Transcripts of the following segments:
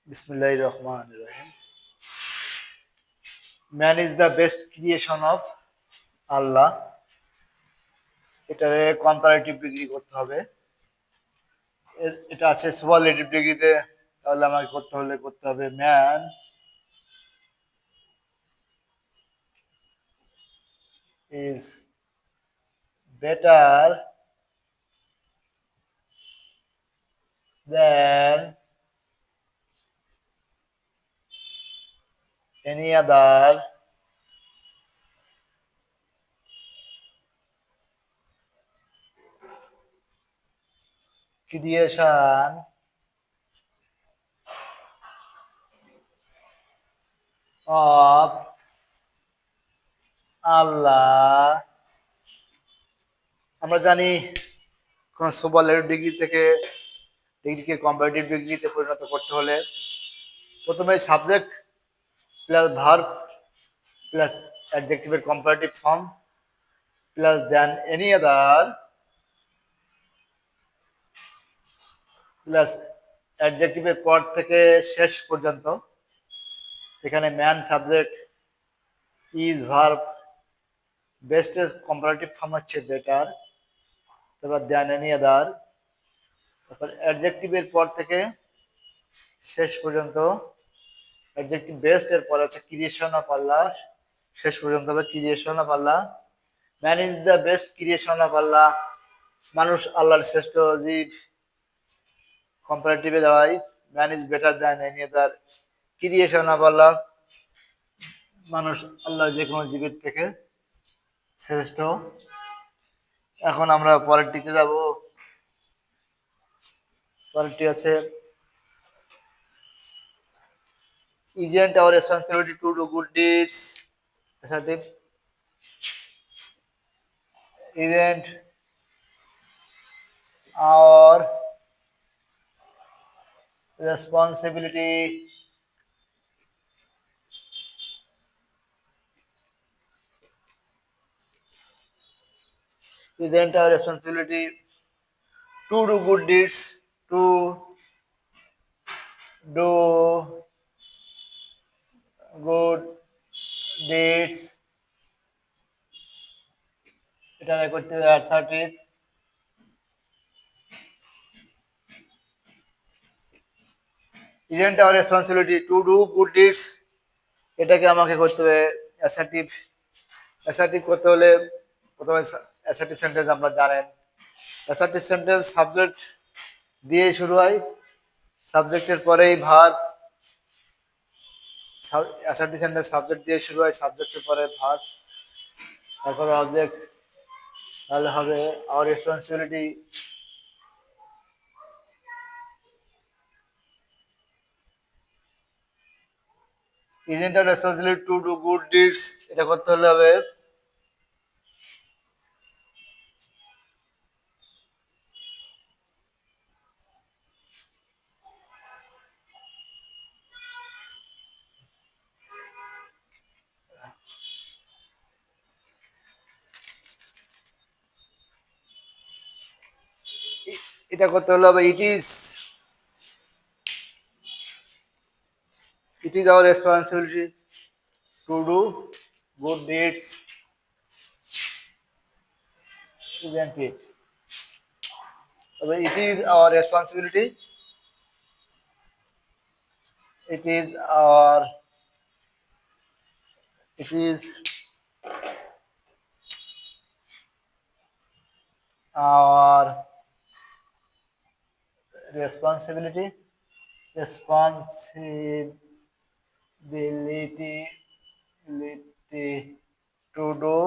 Bismillahir Rahmanir Rahim. Man is the best creation of আল্লাহ। এটারে comparative degree করতে হবে। এটা আছে সুপারলেটিভ ডিগ্রিতে, তাহলে আমাকে করতে হবে man is better then any other creation of Allah. আমরা জানি কোন সুপারলেটিভ ডিগ্রি থেকে ডিগ্রিকে কম্পারেটিভ ডিগ্রিতে পরিণত করতে হলে প্রথমে সাবজেক্ট প্লাস ভার্ব প্লাস অ্যাডজেক্টিভের comparative form plus then any other plus অ্যাডজেক্টিভের পর থেকে শেষ পর্যন্ত, এখানে ম্যান সাবজেক্ট ইজ ভার্ব বেস্টের কম্পারেটিভ ফর্ম হচ্ছে বেটার, তারপর দেন এনি আদার, তারপর অ্যাডজেক্টিভের পর থেকে শেষ পর্যন্ত অ্যাডজেক্টিভ বেস্ট এর পর আছে ক্রিয়েশন অফ আল্লাহ, শেষ পর্যন্ত হবে creation of Allah. Man is the best creation of Allah, মানুষ আল্লাহর শ্রেষ্ঠ জীব। কম্পারেটিভে দাঁড়ায় man is better than any other creation of Allah, মানুষ আল্লাহর যে কোনো জীবের থেকে শ্রেষ্ঠ। এখন আমরা পরেরটিতে যাব। পরেরটি আছে isn't our responsibility to do good deeds, assertive, isn't our responsibility isn't our responsibility to do good deeds, to do good deeds, এটা করতে হবে assertive, isn't our responsibility to do good deeds, এটাকে আমাকে করতে হবে assertive। assertive করতে হলে প্রথমে assertive সেন্টেন্স আমরা জানেন, assertive সেন্টেন্স সাবজেক্ট দিয়ে শুরু হয়, সাবজেক্টের পরেই ভার্ব, assertive সেন্টেন্স সাবজেক্ট দিয়ে শুরু হয়, সাবজেক্টের পরে ভার্ব, তারপরে অবজেক্ট, তাহলে হবে our responsibility isn't our responsibility to do good deeds, এটা করতে হলে হবে এটা করতে হলে হবে it is our responsibility to do good deeds, isn't it? it is our responsibility, it is our it is our responsibility to do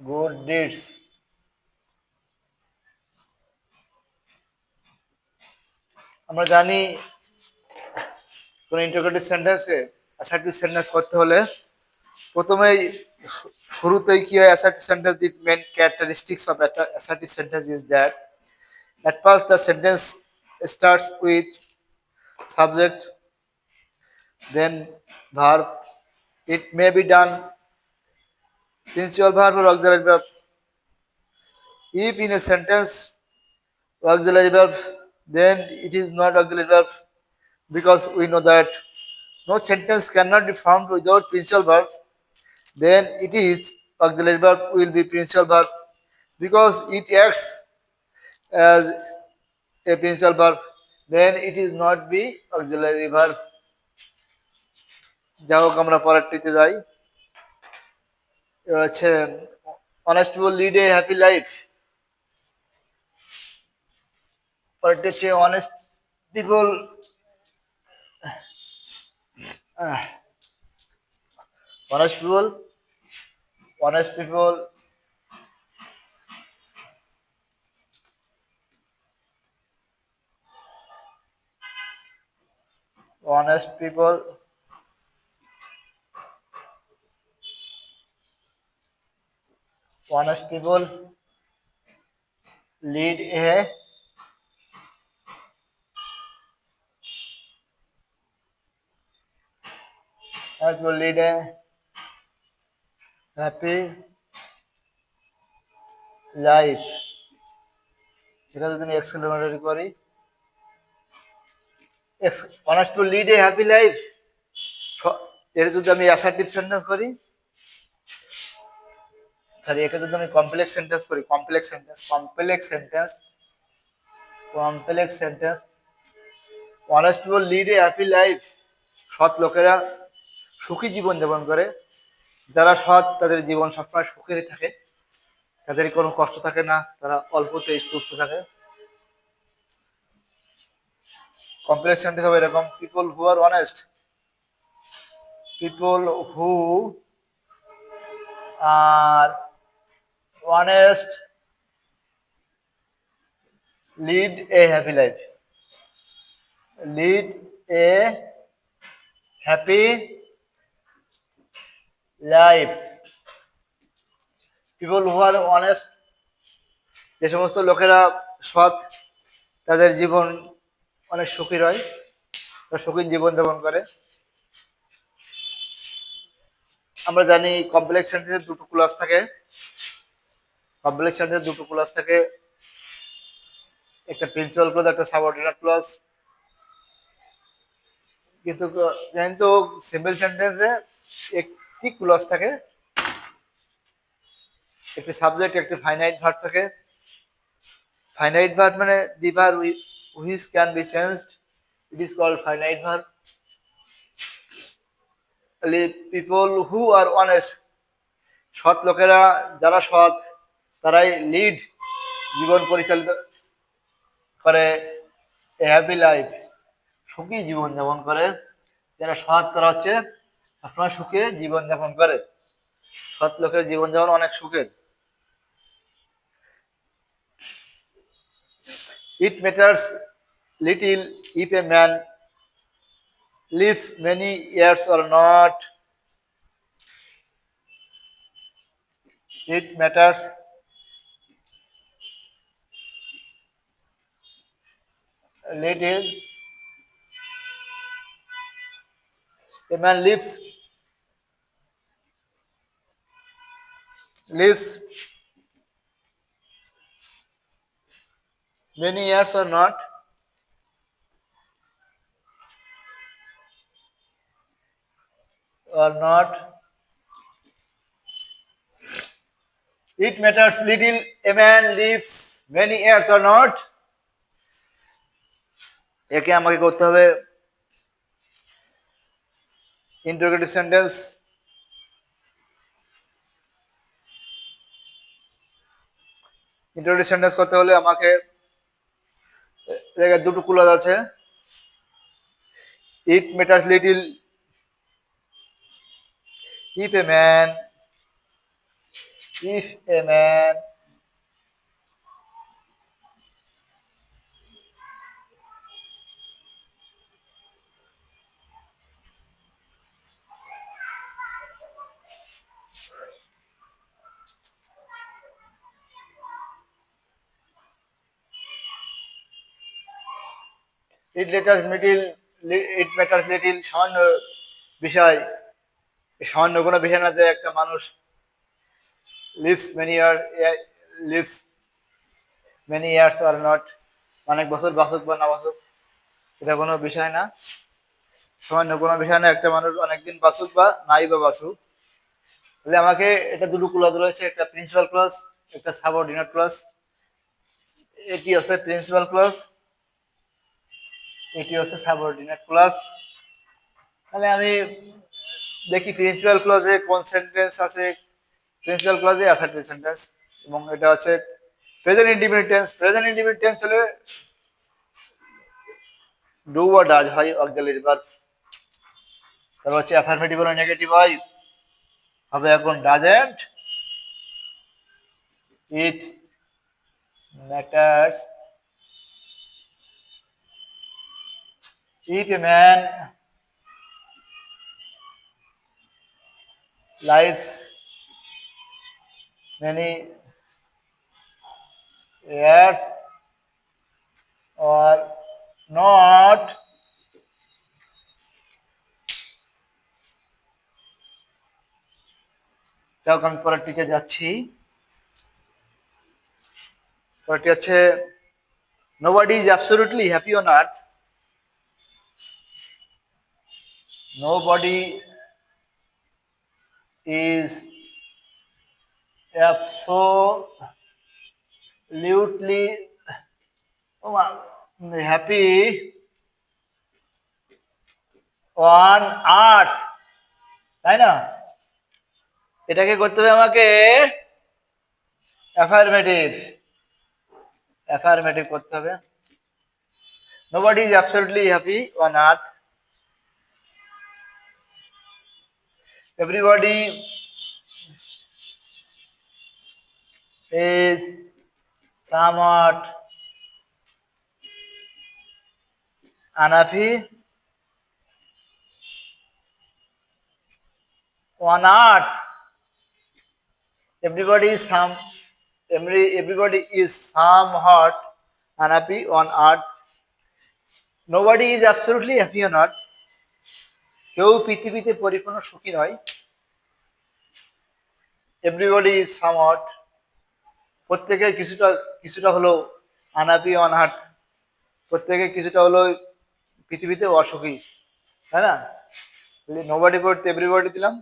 good deeds। আমরা জানি কোন ইন্টারোগেটিভ সেন্টেন্সে অ্যাসার্টিভ সেন্টেন্স করতে হলে প্রথমেই শুরুতেই কি হয়, assertive sentence the main characteristics of assertive sentence is that at first the sentence starts with subject then verb, it may be done principal verb or auxiliary verb। if in a sentence auxiliary verb then it is not auxiliary verb because we know that no sentence cannot be formed without principal verb. Then it is auxiliary verb will be principal verb because it acts as a principal verb. Then it is not be auxiliary verb. যা হোক আমরা পরেরটিতে যাই। এবার হচ্ছে honest people lead a happy life. পরেরটি হচ্ছে honest people honest people honest people honest people honest people lead a happy life. এটা যদি আমি এক্সক্লেমেটরি করি honest people lead a happy life, এর যদি আমি অ্যাসার্টিভ সেন্টেন্স করি, সরি এটা যদি আমি কমপ্লেক্স সেন্টেন্স করি, complex sentence honest people lead a happy life. সৎ লোকেরা সুখী জীবন যাপন করে। যারা সৎ তাদের জীবন সবসময় সুখেরই থাকে, তাদের কোনো কষ্ট থাকে না, তারা অল্পতেই সুস্থ থাকে। কমপ্লেক্স সেন্টেন্স হবে এরকম, people who are honest, people who are honest lead a happy life, lead a happy life. People who are honest, যে সমস্ত লোকেরা সৎ তাদের জীবন অনেক সুখী হয়, সুখী জীবন যাপন করে। আমরা জানি কমপ্লেক্স সেন্টেন্সের দুটো ক্লজ থাকে, কমপ্লেক্স সেন্টেন্সের দুটো ক্লজ থাকে, একটা প্রিন্সিপাল ক্লজ একটা সাবঅর্ডিনেট ক্লজ। কিন্তু সিম্পল সেন্টেন্সে একটি ক্লজ থাকে, একটি সাবজেক্ট একটি ফাইনাইট ভার্ব থাকে। ফাইনাইট ভার্ব মানে the verb which can be changed, it is called finite verb. People who are honest, সৎ লোকেরা যারা সৎ তারাই লিড জীবন পরিচালিত করে, এ হ্যাপি লাইফ সুখী জীবন যাপন করে। যারা সৎ তারা হচ্ছে সবসময় সুখে জীবন যাপন করে, সৎ লোকের জীবন যাপন অনেক সুখের। It matters little if a man lives many years or not. It matters little a man lives many years or not. Or not. It matters little a man lives many years or not. একে আমাকে করতে হবে interrogative sentence. Interrogative sentence করতে হলে আমাকে দুটো clause আছে। ইট matters little if a man it matters little সামান্য বিষয়, সামান্য কোনো বিষয় না যে একটা মানুষ lives many years or not, অনেক বছর বাঁচুক বা না বাঁচুক এটা কোনো বিষয় না, সামান্য কোনো বিষয় না, একটা মানুষ অনেকদিন বাঁচুক বা নাই বা বাঁচুক। তাহলে আমাকে এটা দুটো ক্লজ রয়েছে, একটা প্রিন্সিপাল ক্লজ, একটা সাবঅর্ডিনেট ক্লজ। এটি হচ্ছে প্রিন্সিপাল ক্লজ, এটি হচ্ছে সাবঅর্ডিনেট ক্লজ। তাহলে আমি দেখি প্রিন্সিপাল ক্লজে কোন সেন্টেন্স আছে। প্রিন্সিপাল ক্লজে অ্যাসার্টিভ সেন্টেন্স, এবং এটা হচ্ছে present indefinite tense. Present indefinite tense হলে ডু বা ডাজ হয় অক্সিলারি ভার্ব। তারপর হচ্ছে অ্যাফার্মেটিভ আর নেগেটিভ হয়, হবে এখন doesn't it matters if a man lives many years or not, যাক আমি পরেরটিতে যাচ্ছি। পরেরটি হচ্ছে nobody is absolutely happy on earth. Nobody is absolutely happy on earth, তাই না? এটাকে করতে হবে আমাকে অ্যাফার্মেটিভ, অ্যাফার্মেটিভ করতে হবে। Nobody is absolutely happy on earth. Everybody is somewhat unhappy on earth. Everybody is somewhat unhappy on earth. Nobody is absolutely happy on earth. কেউ পৃথিবীতে পরিপূর্ণ সুখী নয়। Everybody is somewhat, প্রত্যেকে কিছুটা কিছুটা হলো unhappy on earth, প্রত্যেকে কিছুটা হলো পৃথিবীতে অসুখী, তাই না? নোবডি পড়তে এভরিবডি দিলাম,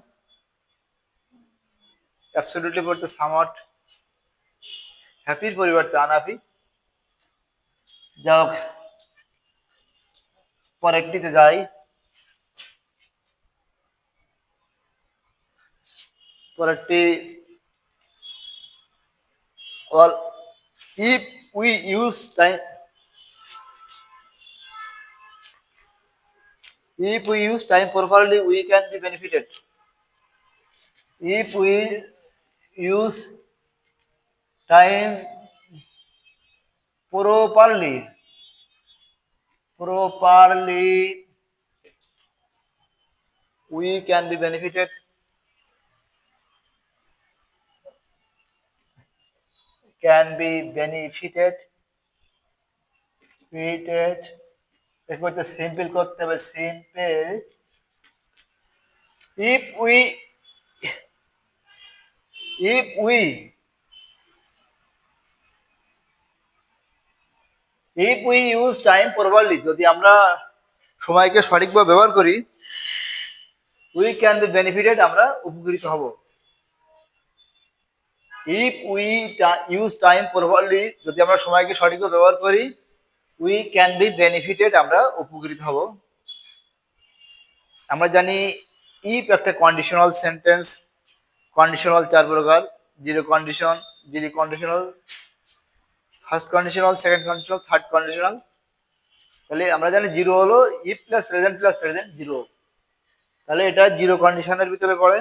অ্যাবসলিউটলি পড়তে সামহাট, হ্যাপির পরিবর্তে আনহ্যাপি। যাই হোক, পরেরটিতে যাই। পরেরটি well, if we use time properly we can be benefited. If we use time properly we can be benefited. Can be benefited. করতে সিম্পল করতে হবে, simple. if we use time properly, যদি আমরা সময়কে সঠিকভাবে ব্যবহার করি, we can be benefited, আমরা উপকৃত হব। if we use time properly, যদি আমরা সময়কে সঠিকভাবে ব্যবহার করি, we can be benefited, আমরা উপকৃত হব। আমরা জানি if একটা কন্ডিশনাল সেন্টেন্স, কন্ডিশনাল চার প্রকার, zero condition, zero conditional, first conditional, second conditional, third conditional. তাহলে আমরা জানি জিরো হলো ইফ প্লাস প্রেজেন্ট জিরো, তাহলে এটা জিরো কন্ডিশনের ভিতরে পড়ে।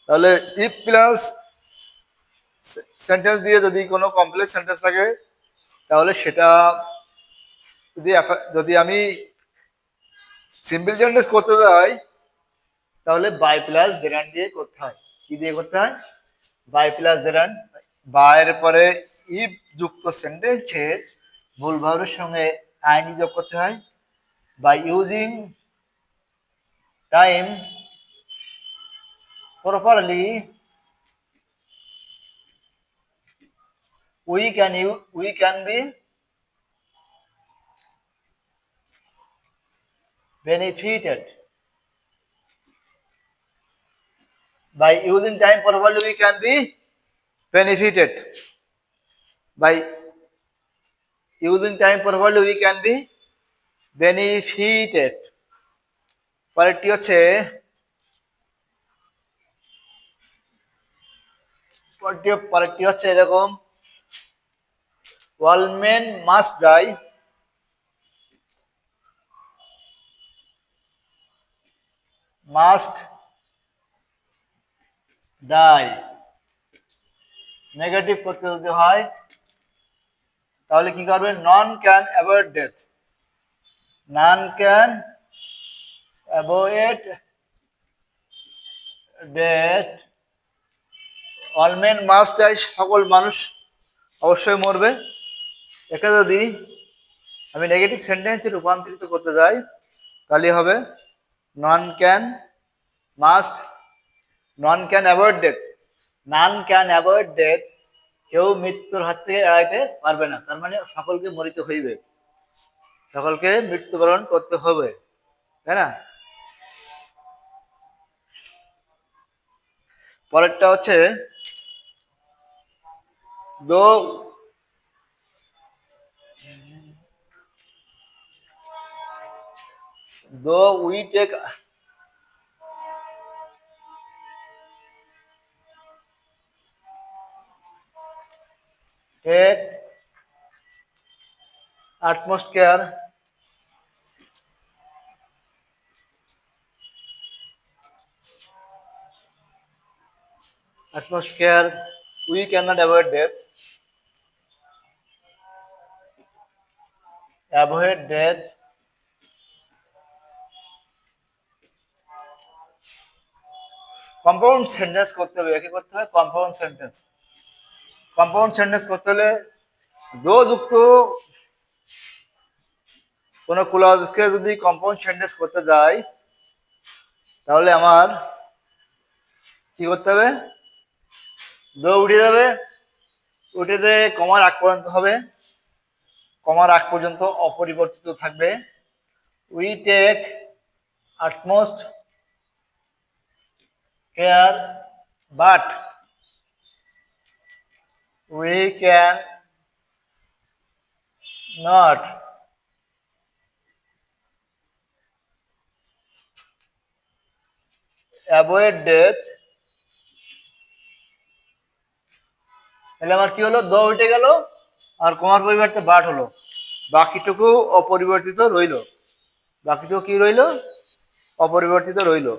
তাহলে ইফ প্লাস সেন্টেন্স দিয়ে যদি কোনো কমপ্লেক্স সেন্টেন্স থাকে, তাহলে সেটা যদি আমি সিম্পল সেন্টেন্স করতে যাই, তাহলে বাই প্লাস জেরান্ড দিয়ে করতে হয়। কি দিয়ে করতে হয়? By plus gerund. বাইয়ের পরে ইফ যুক্ত সেন্টেন্সের মূল ভাবের সঙ্গে আইনি যোগ করতে হয়। By using time properly we can be benefited. By using time properly, we can be benefited. By using time properly, we can be benefited. পরেরটি হচ্ছে এরকম, all men must die, must die. Negative করতে যদি হয় তাহলে কি করবে? None can avoid death, none can avoid death, all men must die, সকল মানুষ অবশ্যই মরবে। একে যদি আমি নেগেটিভ সেন্টেন্সে রূপান্তরিত করতে যাই তাহলে হবে none can must, none can avoid death, none can avoid death, কেউ মৃত্যুর হাত থেকে এড়াইতে পারবে না। তার মানে সকলকে মরিতে হইবে, সকলকে মৃত্যুবরণ করতে হবে, তাই না? পরেরটা হচ্ছে though we take utmost care, utmost care, we cannot avoid death, avoid death, compound sentence করতে হবে, কি করতে হবে? Compound sentence. কম্পাউন্ড সেন্টেন্স করতে হলে দো যুক্ত কোন ক্লজকে যদি কম্পাউন্ড সেন্টেন্স করতে যাই তাহলে আমার কি করতে হবে? দো উঠে যাবে, উঠে দিয়ে কমার আগ পর্যন্ত হবে, কমার আগ পর্যন্ত অপরিবর্তিত থাকবে। We take utmost care but we can not avoid death। তাহলে আমার কি হলো? দ উঠে গেল আর কমার পরিবর্তে বাট হলো, বাকিটুকু অপরিবর্তিত রইল, বাকিটুকু কি রইল? অপরিবর্তিত রইল।